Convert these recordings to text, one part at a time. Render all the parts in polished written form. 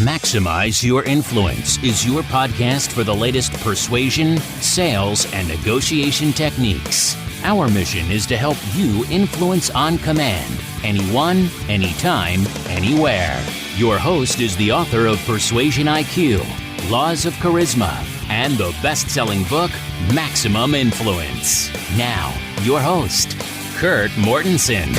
Maximize Your Influence is your podcast for the latest persuasion, sales, and negotiation techniques. Our mission is to help you influence on command, anyone, anytime, anywhere. Your host is the author of Persuasion IQ, Laws of Charisma, and the best-selling book, Maximum Influence. Now, your host, Kurt Mortensen.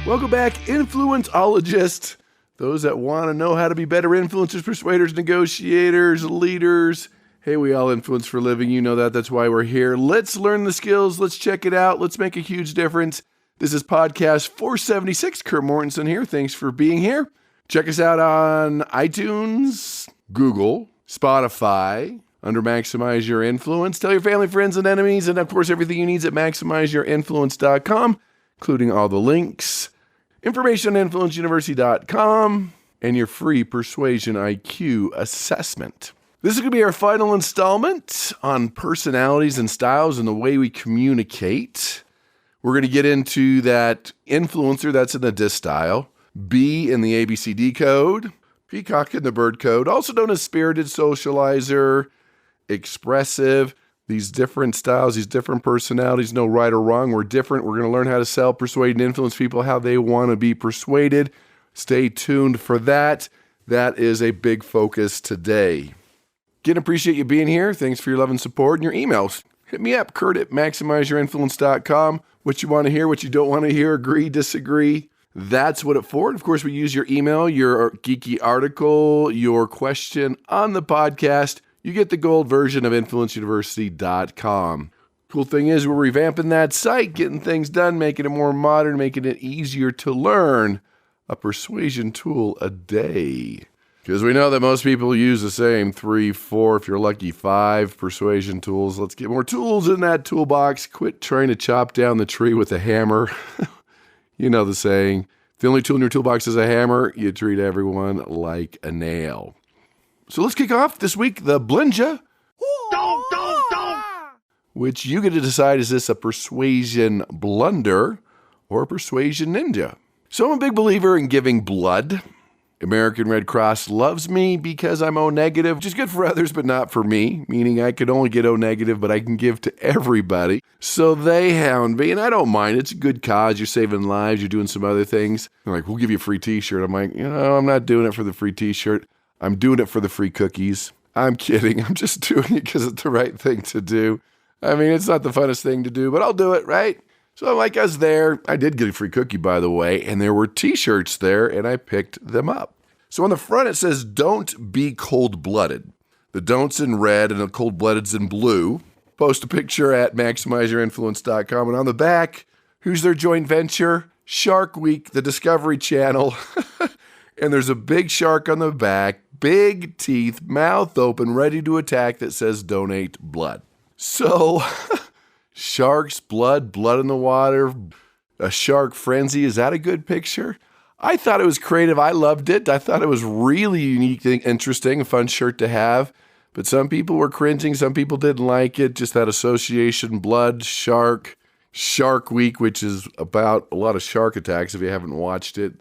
Welcome back, influenceologists. Those that want to know how to be better influencers, persuaders, negotiators, leaders. Hey, we all influence for a living. You know that. That's why we're here. Let's learn the skills. Let's check it out. Let's make a huge difference. This is podcast 476. Kurt Mortensen here. Thanks for being here. Check us out on iTunes, Google, Spotify, under Maximize Your Influence. Tell your family, friends, and enemies. And of course, everything you need is at MaximizeYourInfluence.com, including all the links. Information on InfluenceUniversity.com, and your free Persuasion IQ assessment. This is going to be our final installment on personalities and styles and the way we communicate. We're going to get into that influencer, that's in the DISC style, B in the ABCD code, Peacock in the bird code, also known as spirited, socializer, expressive. These different styles, these different personalities, no right or wrong. We're different. We're going to learn how to sell, persuade, and influence people how they want to be persuaded. Stay tuned for that. That is a big focus today. Again, appreciate you being here. Thanks for your love and support and your emails. Hit me up, Kurt at MaximizeYourInfluence.com. What you want to hear, what you don't want to hear, agree, disagree. That's what it's for. And of course, we use your email, your geeky article, your question on the podcast. You get the gold version of InfluenceUniversity.com. Cool thing is we're revamping that site, getting things done, making it more modern, making it easier to learn a persuasion tool a day. Because we know that most people use the same 3, 4, if you're lucky, 5 persuasion tools. Let's get more tools in that toolbox. Quit trying to chop down the tree with a hammer. You know the saying, if the only tool in your toolbox is a hammer, you treat everyone like a nail. So let's kick off this week, the Blinja, which you get to decide, is this a persuasion blunder or a persuasion ninja? So I'm a big believer in giving blood. American Red Cross loves me because I'm O negative, which is good for others, but not for me, meaning I could only get O negative, but I can give to everybody. So they hound me, and I don't mind. It's a good cause. You're saving lives. You're doing some other things. They're like, we'll give you a free t-shirt. I'm like, I'm not doing it for the free t-shirt. I'm doing it for the free cookies. I'm kidding. I'm just doing it because it's the right thing to do. I mean, it's not the funnest thing to do, but I'll do it, right? So like I was there. I did get a free cookie, by the way, and there were t-shirts there, and I picked them up. So on the front, it says, don't be cold-blooded. The don't's in red and the cold-blooded's in blue. Post a picture at MaximizeYourInfluence.com. And on the back, who's their joint venture? Shark Week, the Discovery Channel. And there's a big shark on the back, big teeth, mouth open, ready to attack, that says donate blood. So, sharks, blood in the water, a shark frenzy. Is that a good picture? I thought it was creative. I loved it. I thought it was really unique, interesting, a fun shirt to have. But some people were cringing. Some people didn't like it. Just that association, blood, shark, Shark Week, which is about a lot of shark attacks if you haven't watched it.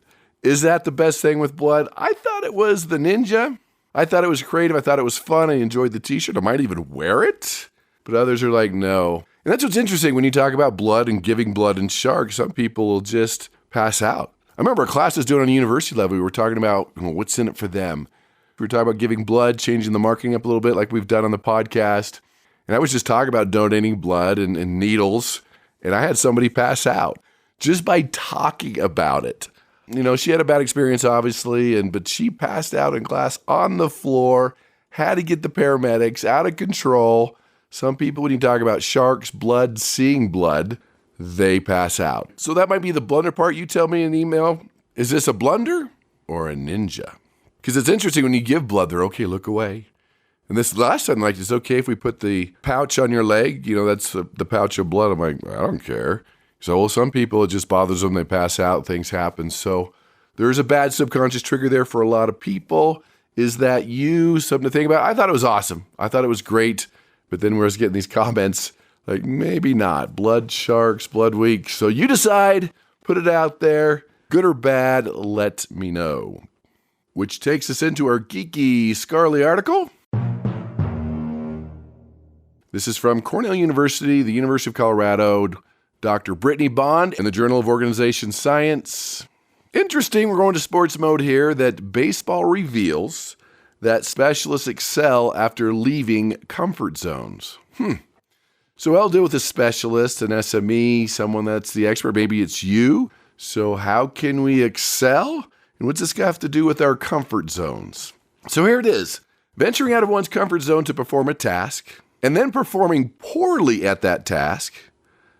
Is that the best thing with blood? I thought it was the ninja. I thought it was creative. I thought it was fun. I enjoyed the t-shirt. I might even wear it. But others are like, no. And that's what's interesting when you talk about blood and giving blood and sharks. Some people will just pass out. I remember a class I was doing on a university level. We were talking about what's in it for them. We were talking about giving blood, changing the marketing up a little bit like we've done on the podcast. And I was just talking about donating blood and needles. And I had somebody pass out just by talking about it. She had a bad experience, obviously, but she passed out in class on the floor, had to get the paramedics, out of control. Some people, when you talk about sharks, blood, seeing blood, they pass out. So that might be the blunder part. You tell me in an email, is this a blunder or a ninja? Because it's interesting when you give blood, they're okay, look away. And this last time, like, it's okay if we put the pouch on your leg, that's the pouch of blood. I'm like, I don't care. So some people, it just bothers them. They pass out, things happen. So there's a bad subconscious trigger there for a lot of people. Is that something to think about? I thought it was awesome. I thought it was great. But then we're just getting these comments like, maybe not. Blood sharks, blood week. So you decide, put it out there. Good or bad, let me know. Which takes us into our geeky, scarly article. This is from Cornell University, the University of Colorado, Dr. Brittany Bond, in the Journal of Organization Science. Interesting, we're going to sports mode here, that baseball reveals that specialists excel after leaving comfort zones. So I'll deal with a specialist, an SME, someone that's the expert. Maybe it's you. So how can we excel? And what's this have to do with our comfort zones? So here it is. Venturing out of one's comfort zone to perform a task, and then performing poorly at that task,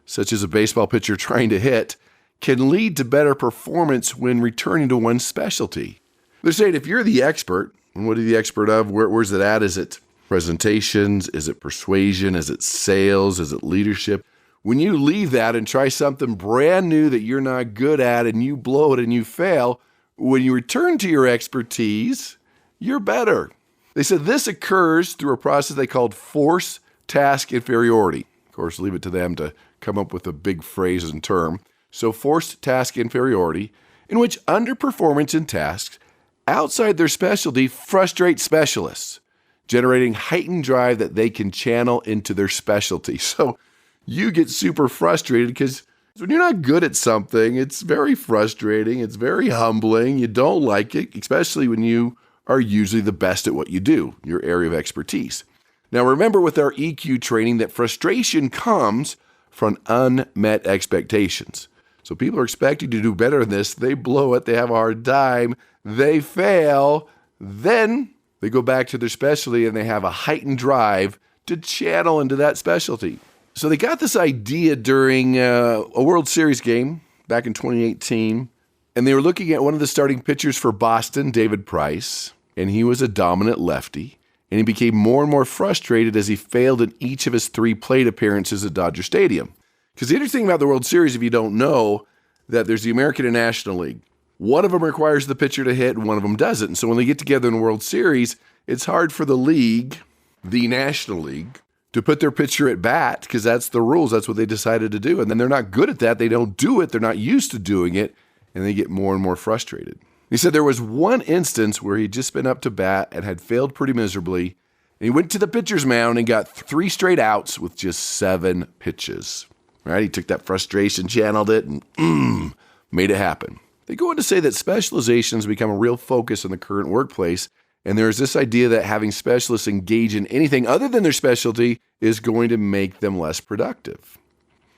such as a baseball pitcher trying to hit, can lead to better performance when returning to one's specialty. They're saying if you're the expert, and what are you the expert of? Where's it at? Is it presentations? Is it persuasion? Is it sales? Is it leadership? When you leave that and try something brand new that you're not good at and you blow it and you fail, when you return to your expertise, you're better. They said this occurs through a process they called force task inferiority. Of course, leave it to them to come up with a big phrase and term. So forced task inferiority, in which underperformance in tasks outside their specialty frustrates specialists, generating heightened drive that they can channel into their specialty. So you get super frustrated because when you're not good at something, it's very frustrating. It's very humbling. You don't like it, especially when you are usually the best at what you do, your area of expertise. Now, remember with our EQ training that frustration comes from unmet expectations. So people are expecting to do better than this. They blow it. They have a hard time. They fail. Then they go back to their specialty and they have a heightened drive to channel into that specialty. So they got this idea during a World Series game back in 2018. And they were looking at one of the starting pitchers for Boston, David Price, and he was a dominant lefty. And he became more and more frustrated as he failed in each of his 3 plate appearances at Dodger Stadium. Because the interesting thing about the World Series, if you don't know, that there's the American and National League. One of them requires the pitcher to hit and one of them doesn't. And so when they get together in the World Series, it's hard for the league, the National League, to put their pitcher at bat because that's the rules. That's what they decided to do. And then they're not good at that. They don't do it. They're not used to doing it. And they get more and more frustrated. He said there was one instance where he'd just been up to bat and had failed pretty miserably. And he went to the pitcher's mound and got 3 straight outs with just 7 pitches. Right? He took that frustration, channeled it, and made it happen. They go on to say that specializations become a real focus in the current workplace. And there's this idea that having specialists engage in anything other than their specialty is going to make them less productive.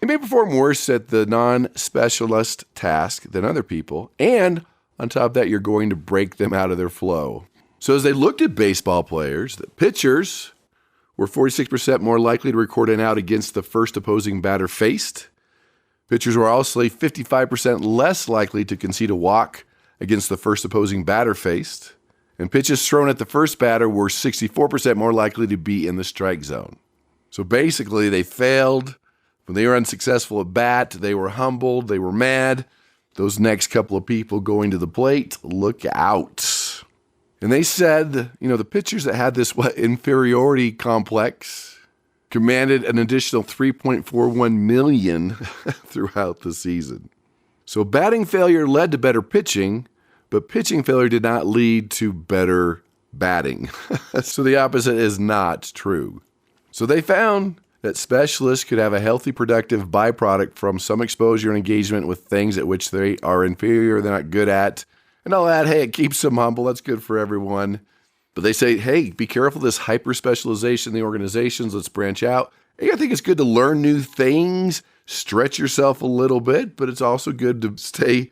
They may perform worse at the non-specialist task than other people, and on top of that, you're going to break them out of their flow. So as they looked at baseball players, the pitchers were 46% more likely to record an out against the first opposing batter faced. Pitchers were also 55% less likely to concede a walk against the first opposing batter faced. And pitches thrown at the first batter were 64% more likely to be in the strike zone. So basically, they failed. When they were unsuccessful at bat, they were humbled, they were mad. Those next couple of people going to the plate, look out. And they said, the pitchers that had this inferiority complex commanded an additional $3.41 million throughout the season. So batting failure led to better pitching, but pitching failure did not lead to better batting. So the opposite is not true. So they found that specialists could have a healthy, productive byproduct from some exposure and engagement with things at which they are inferior, they're not good at. And I'll add, hey, it keeps them humble. That's good for everyone. But they say, hey, be careful of this hyper-specialization in the organizations. Let's branch out. Hey, I think it's good to learn new things, stretch yourself a little bit, but it's also good to stay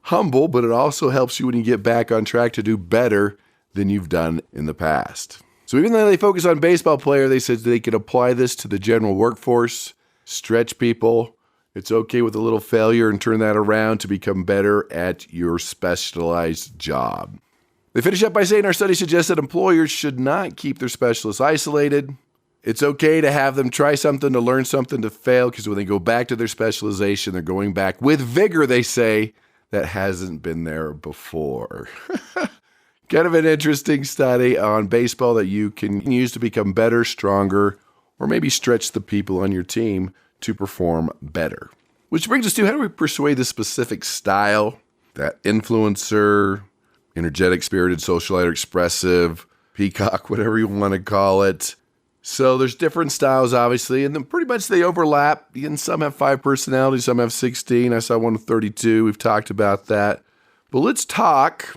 humble, but it also helps you when you get back on track to do better than you've done in the past. So even though they focus on baseball player, they said they could apply this to the general workforce, stretch people. It's okay with a little failure and turn that around to become better at your specialized job. They finish up by saying our study suggests that employers should not keep their specialists isolated. It's okay to have them try something, to learn something, to fail, because when they go back to their specialization, they're going back with vigor, they say, that hasn't been there before. Kind of an interesting study on baseball that you can use to become better, stronger, or maybe stretch the people on your team to perform better. Which brings us to, how do we persuade the specific style? that influencer, energetic, spirited, socialite, expressive, peacock, whatever you want to call it. So there's different styles, obviously, and then pretty much they overlap. And some have 5 personalities, some have 16. I saw one with 32. We've talked about that. But let's talk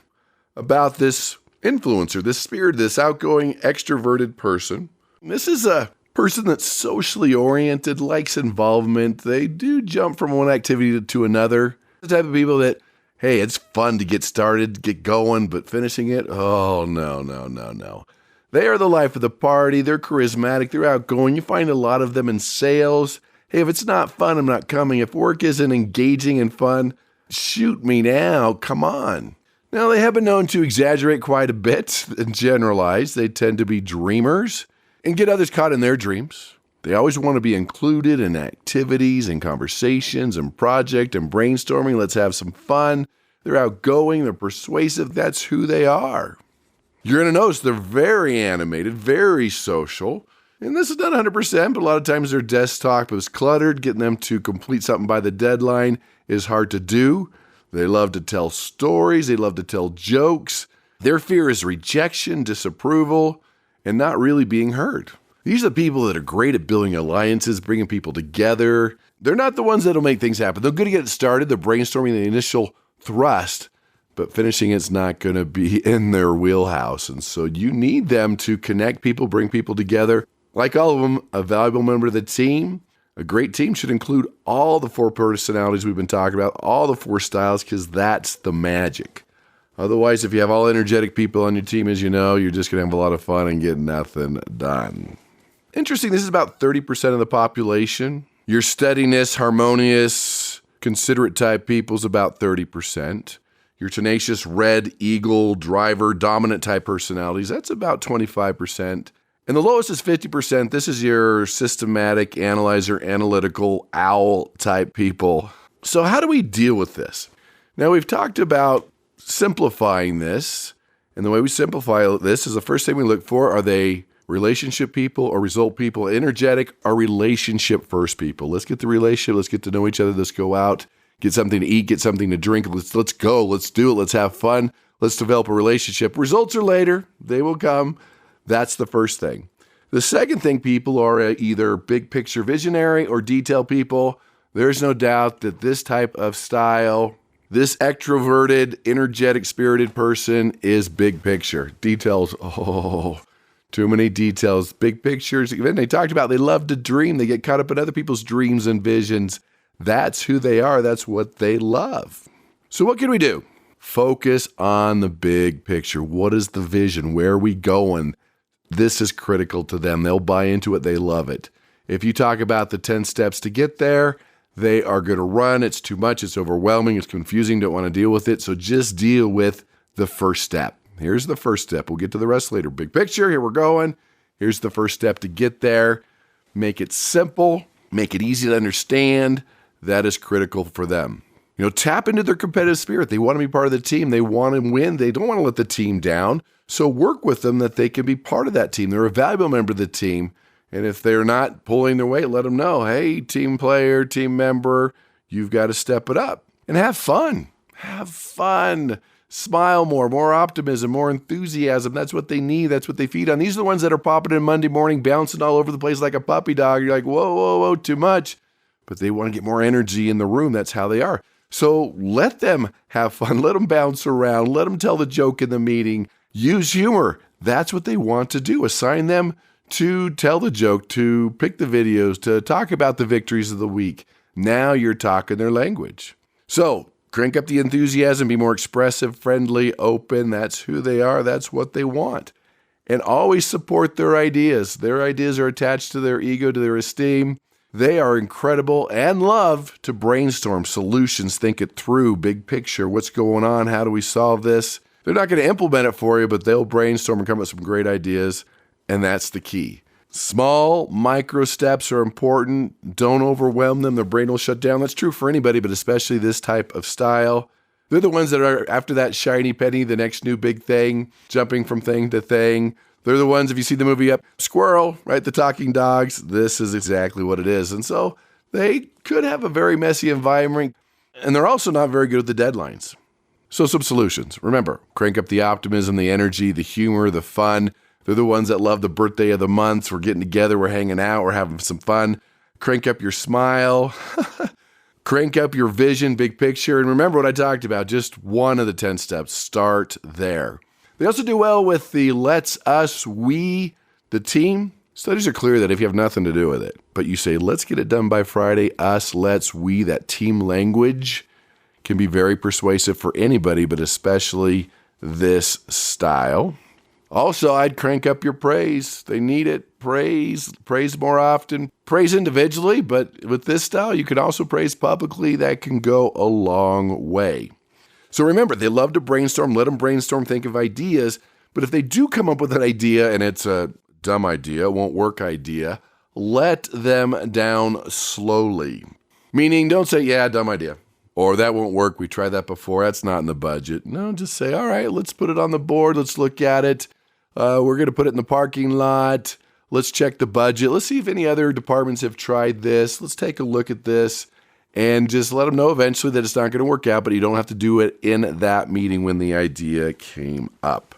about this influencer, this spirit, this outgoing, extroverted person. This is a person that's socially oriented, likes involvement. They do jump from one activity to another. The type of people that, hey, it's fun to get started, get going, but finishing it, oh, no. They are the life of the party. They're charismatic. They're outgoing. You find a lot of them in sales. Hey, if it's not fun, I'm not coming. If work isn't engaging and fun, shoot me now. Come on. Now, they have been known to exaggerate quite a bit and generalize. They tend to be dreamers and get others caught in their dreams. They always want to be included in activities and conversations and project and brainstorming. Let's have some fun. They're outgoing. They're persuasive. That's who they are. You're going to notice they're very animated, very social. And this is not 100%, but a lot of times their desk talk is cluttered. Getting them to complete something by the deadline is hard to do. They love to tell stories. They love to tell jokes. Their fear is rejection, disapproval, and not really being heard. These are the people that are great at building alliances, bringing people together. They're not the ones that'll make things happen. They're good to get it started. They're brainstorming the initial thrust, but finishing it's not going to be in their wheelhouse. And so you need them to connect people, bring people together. Like all of them, a valuable member of the team. A great team should include all the 4 personalities we've been talking about, all the 4 styles, because that's the magic. Otherwise, if you have all energetic people on your team, as you know, you're just going to have a lot of fun and get nothing done. Interesting, this is about 30% of the population. Your steadiness, harmonious, considerate type people is about 30%. Your tenacious, red, eagle, driver, dominant type personalities, that's about 25%. And the lowest is 50%. This is your systematic, analyzer, analytical, owl type people. So how do we deal with this? Now, we've talked about simplifying this. And the way we simplify this is the first thing we look for, are they relationship people or result people? Energetic or relationship first people? Let's get the relationship. Let's get to know each other. Let's go out, get something to eat, get something to drink. Let's go. Let's do it. Let's have fun. Let's develop a relationship. Results are later. They will come. That's the first thing. The second thing, people are either big picture visionary or detail people. There's no doubt that this type of style, this extroverted, energetic, spirited person is big picture. Details, too many details. Big pictures. Even they talked about they love to dream. They get caught up in other people's dreams and visions. That's who they are. That's what they love. So what can we do? Focus on the big picture. What is the vision? Where are we going? This is critical to them. They'll buy into it. They love it. If you talk about the 10 steps to get there, they are going to run. It's too much. It's overwhelming. It's confusing. Don't want to deal with it. So just deal with the first step. Here's the first step. We'll get to the rest later. Big picture. Here we're going. Here's the first step to get there. Make it simple. Make it easy to understand. That is critical for them. Tap into their competitive spirit. They want to be part of the team. They want to win. They don't want to let the team down. So work with them that they can be part of that team. They're a valuable member of the team. And if they're not pulling their weight, let them know, hey, team player, team member, you've got to step it up. And have fun. Have fun. Smile more optimism, more enthusiasm. That's what they need. That's what they feed on. These are the ones that are popping in Monday morning, bouncing all over the place like a puppy dog. You're like, whoa, too much. But they want to get more energy in the room. That's how they are. So let them have fun. Let them bounce around. Let them tell the joke in the meeting. Use humor. That's what they want to do. Assign them to tell the joke, to pick the videos, to talk about the victories of the week. Now you're talking their language. So crank up the enthusiasm, be more expressive, friendly, open. That's who they are. That's what they want. And always support their ideas. Their ideas are attached to their ego, to their esteem. They are incredible and love to brainstorm solutions, think it through, big picture, what's going on, how do we solve this? They're not going to implement it for you, but they'll brainstorm and come up with some great ideas, and that's the key. Small, micro steps are important. Don't overwhelm them. Their brain will shut down. That's true for anybody, but especially this type of style. They're the ones that are after that shiny penny, the next new big thing, jumping from thing to thing. They're the ones, if you see the movie Squirrel, right, the talking dogs, this is exactly what it is. And so they could have a very messy environment, and they're also not very good at the deadlines. So some solutions. Remember, crank up the optimism, the energy, the humor, the fun. They're the ones that love the birthday of the month. We're getting together, we're hanging out, we're having some fun. Crank up your smile. Crank up your vision, big picture. And remember what I talked about, just one of the 10 steps. Start there. They also do well with the let's, us, we, the team. Studies are clear that if you have nothing to do with it, but you say, let's get it done by Friday, us, let's, we, that team language can be very persuasive for anybody, but especially this style. Also, I'd crank up your praise. They need it. Praise more often. Praise individually, but with this style, you can also praise publicly. That can go a long way. So remember, they love to brainstorm. Let them brainstorm, think of ideas. But if they do come up with an idea and it's a dumb idea, won't work idea, let them down slowly. Meaning, don't say, yeah, dumb idea. Or that won't work. We tried that before. That's not in the budget. No, just say, all right, let's put it on the board. Let's look at it. We're going to put it in the parking lot. Let's check the budget. Let's see if any other departments have tried this. Let's take a look at this and just let them know eventually that it's not going to work out, but you don't have to do it in that meeting when the idea came up.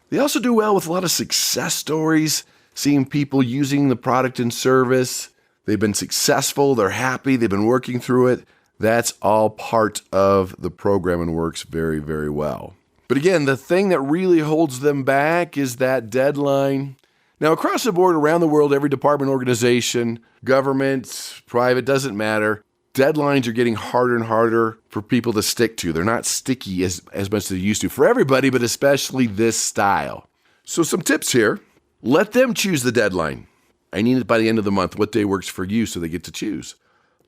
They also do well with a lot of success stories, seeing people using the product and service. They've been successful. They're happy. They've been working through it. That's all part of the program and works very, very well. But again, the thing that really holds them back is that deadline. Now, across the board, around the world, every department, organization, government, private, doesn't matter. Deadlines are getting harder and harder for people to stick to. They're not sticky as much as they used to for everybody, but especially this style. So some tips here. Let them choose the deadline. I need it by the end of the month. What day works for you so they get to choose?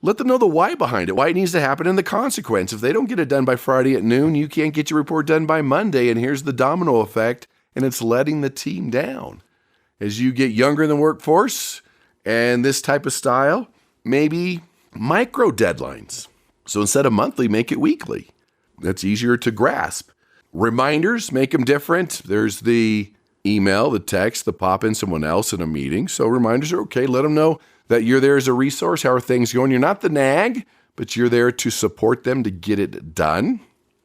Let them know the why behind it, why it needs to happen, and the consequence. If they don't get it done by Friday at noon, you can't get your report done by Monday, and here's the domino effect, and it's letting the team down. As you get younger in the workforce and this type of style, maybe micro deadlines. So instead of monthly, make it weekly. That's easier to grasp. Reminders, make them different. There's the email, the text, the pop in someone else in a meeting. So reminders are okay. Let them know that you're there as a resource. How are things going? You're not the nag, but you're there to support them to get it done.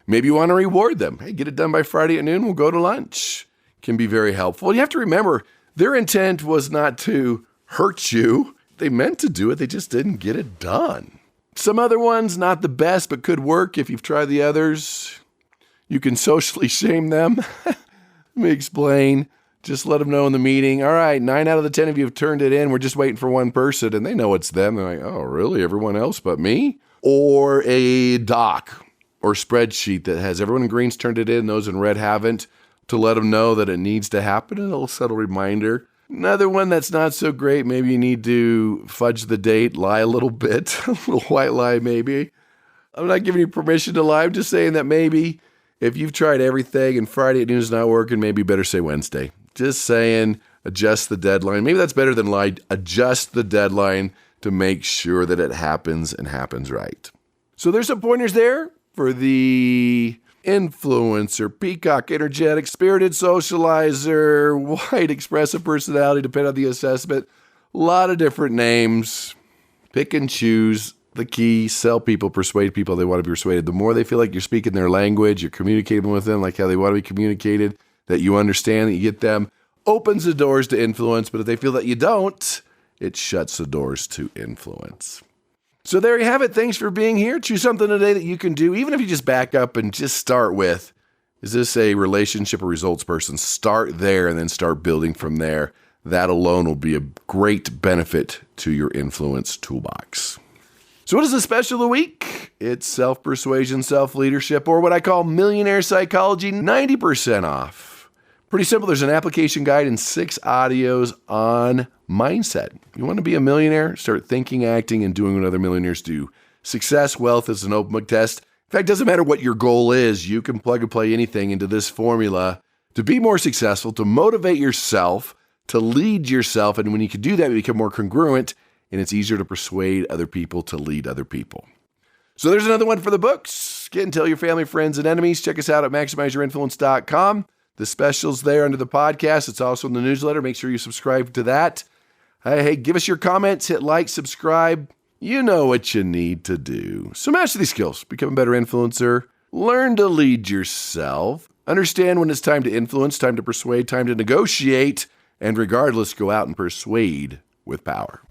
Maybe you want to reward them. Hey, get it done by Friday at noon. We'll go to lunch. Can be very helpful. You have to remember, their intent was not to hurt you. They meant to do it. They just didn't get it done. Some other ones, not the best, but could work if you've tried the others. You can socially shame them. Let me explain. Just let them know in the meeting, all right, 9 out of the 10 of you have turned it in. We're just waiting for one person, and they know it's them. They're like, oh, really? Everyone else but me? Or a doc or spreadsheet that has everyone in green's turned it in, those in red haven't, to let them know that it needs to happen, and a little subtle reminder. Another one that's not so great, maybe you need to fudge the date, lie a little bit, a little white lie maybe. I'm not giving you permission to lie. I'm just saying that maybe if you've tried everything and Friday at noon is not working, maybe you better say Wednesday. Just saying, adjust the deadline. Maybe that's better than lie. Adjust the deadline to make sure that it happens and happens right. So there's some pointers there for the influencer, peacock, energetic, spirited socializer, white, expressive personality, depending on the assessment. A lot of different names. Pick and choose the key. Sell people, persuade people. They want to be persuaded. The more they feel like you're speaking their language, you're communicating with them like how they want to be communicated, that you understand, that you get them, opens the doors to influence. But if they feel that you don't, it shuts the doors to influence. So there you have it. Thanks for being here. Choose something today that you can do, even if you just back up and just start with, is this a relationship or results person? Start there and then start building from there. That alone will be a great benefit to your influence toolbox. So what is the special of the week? It's self-persuasion, self-leadership, or what I call Millionaire Psychology, 90% off. Pretty simple. There's an application guide and 6 audios on mindset. You want to be a millionaire? Start thinking, acting, and doing what other millionaires do. Success, wealth is an open book test. In fact, it doesn't matter what your goal is. You can plug and play anything into this formula to be more successful, to motivate yourself, to lead yourself. And when you can do that, you become more congruent, and it's easier to persuade other people to lead other people. So there's another one for the books. Get and tell your family, friends, and enemies. Check us out at maximizeyourinfluence.com. The special's there under the podcast. It's also in the newsletter. Make sure you subscribe to that. Hey, give us your comments. Hit like, subscribe. You know what you need to do. So master these skills. Become a better influencer. Learn to lead yourself. Understand when it's time to influence, time to persuade, time to negotiate, and regardless, go out and persuade with power.